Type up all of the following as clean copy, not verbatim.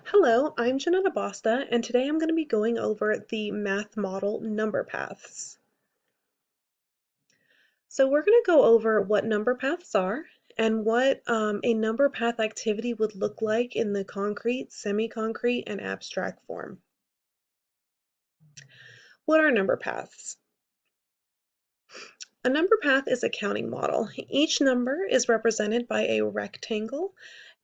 Hello, I'm Janetta Basta, and today I'm going to be going over the math model number paths. So we're going to go over what number paths are and what a number path activity would look like in the concrete, semi-concrete, and abstract form. What are number paths? A number path is a counting model. Each number is represented by a rectangle,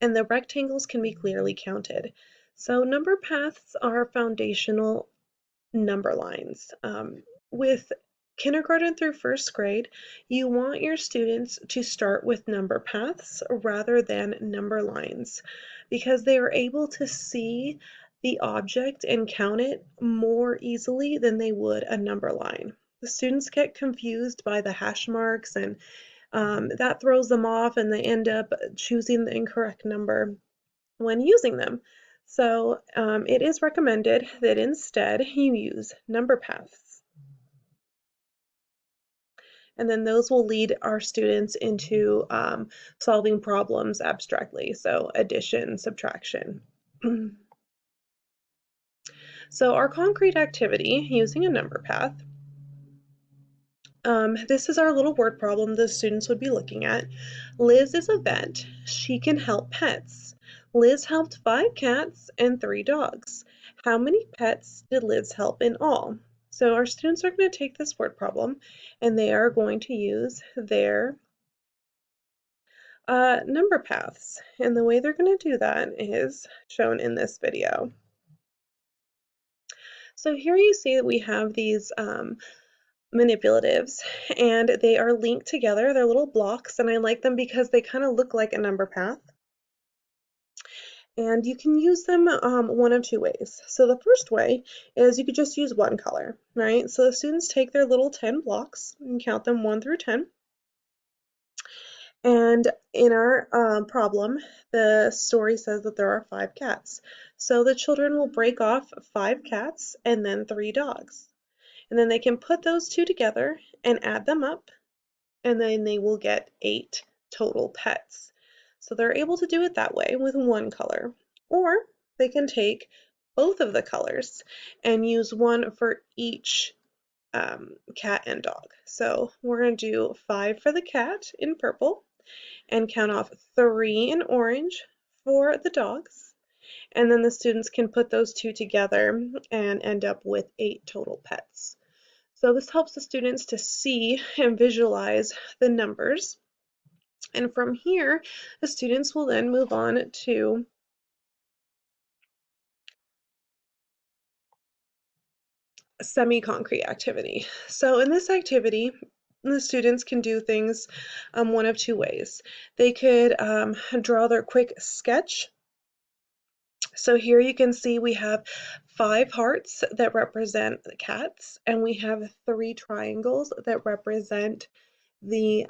and the rectangles can be clearly counted. So number paths are foundational number lines. With kindergarten through first grade, you want your students to start with number paths rather than number lines because they are able to see the object and count it more easily than they would a number line. The students get confused by the hash marks and that throws them off and they end up choosing the incorrect number when using them. So it is recommended that instead you use number paths. And then those will lead our students into solving problems abstractly, so addition, subtraction. So our concrete activity using a number path, this is our little word problem the students would be looking at. Liz is a vet. She can help pets. Liz helped 5 cats and 3 dogs. How many pets did Liz help in all? So our students are going to take this word problem and they are going to use their number paths. And the way they're going to do that is shown in this video. So here you see that we have these manipulatives and they are linked together. They're little blocks and I like them because they kind of look like a number path. And you can use them one of two ways. So the first way is you could just use one color, right? So the students take their little 10 blocks and count them 1 through 10. And in our problem, the story says that there are 5 cats. So the children will break off 5 cats and then 3 dogs. And then they can put those two together and add them up, and then they will get 8 total pets. So they're able to do it that way with one color. Or they can take both of the colors and use one for each cat and dog. So we're going to do 5 for the cat in purple and count off 3 in orange for the dogs. And then the students can put those two together and end up with 8 total pets. So this helps the students to see and visualize the numbers. And from here, the students will then move on to semi-concrete activity. So in this activity, the students can do things one of two ways. They could draw their quick sketch. So here you can see we have 5 hearts that represent the cats, and we have 3 triangles that represent the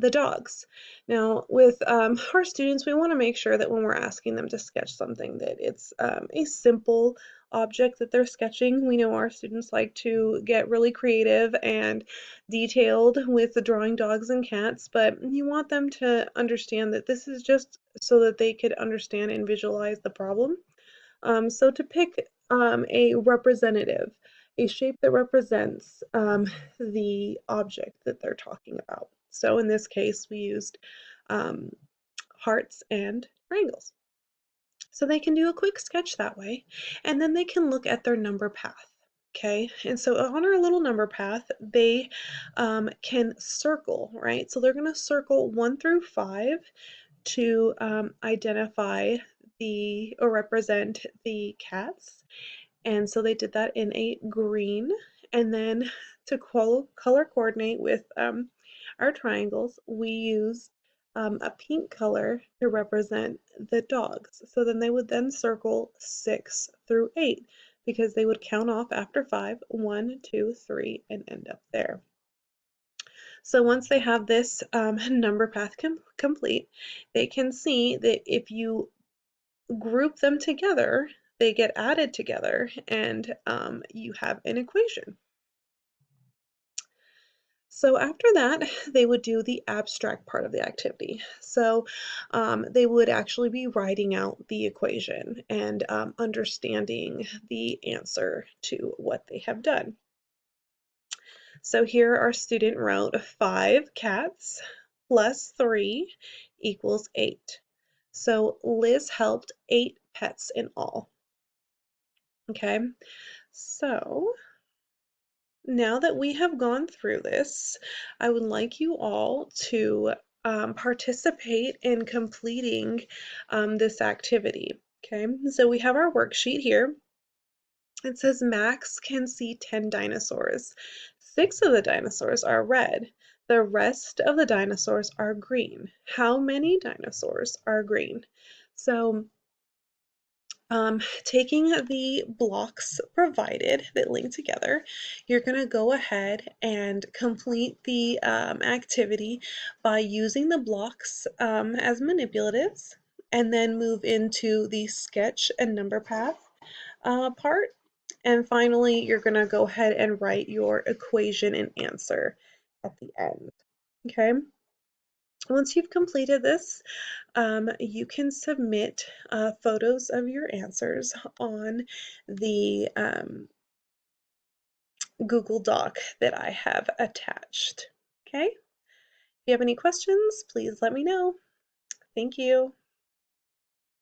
dogs. Now, with our students, we want to make sure that when we're asking them to sketch something, that it's a simple object that they're sketching. We know our students like to get really creative and detailed with the drawing dogs and cats, but you want them to understand that this is just so that they could understand and visualize the problem. So to pick a representative, a shape that represents the object that they're talking about. So in this case, we used um, hearts and triangles. So they can do a quick sketch that way, and then they can look at their number path. Okay, and so on our little number path, they can circle, right? So they're going to circle 1 through 5 to identify or represent the cats. And so they did that in a green. And then to color coordinate with our triangles, we used a pink color to represent the dogs. So then they would then circle 6 through 8 because they would count off after 5, 1, 2, 3, and end up there. So once they have this number path complete, they can see that if you group them together, they get added together and you have an equation. So after that, they would do the abstract part of the activity. So they would actually be writing out the equation and understanding the answer to what they have done. So here our student wrote 5 cats plus 3 equals 8. So Liz helped 8 pets in all. Okay, so now that we have gone through this, I would like you all to participate in completing this activity. Okay, so we have our worksheet here. It says Max can see 10 dinosaurs. 6 of the dinosaurs are red. The rest of the dinosaurs are green. How many dinosaurs are green? So taking the blocks provided that link together, you're going to go ahead and complete the activity by using the blocks as manipulatives, and then move into the sketch and number path part. And finally, you're going to go ahead and write your equation and answer at the end. Okay? Once you've completed this, you can submit photos of your answers on the Google Doc that I have attached. Okay? If you have any questions, please let me know. Thank you.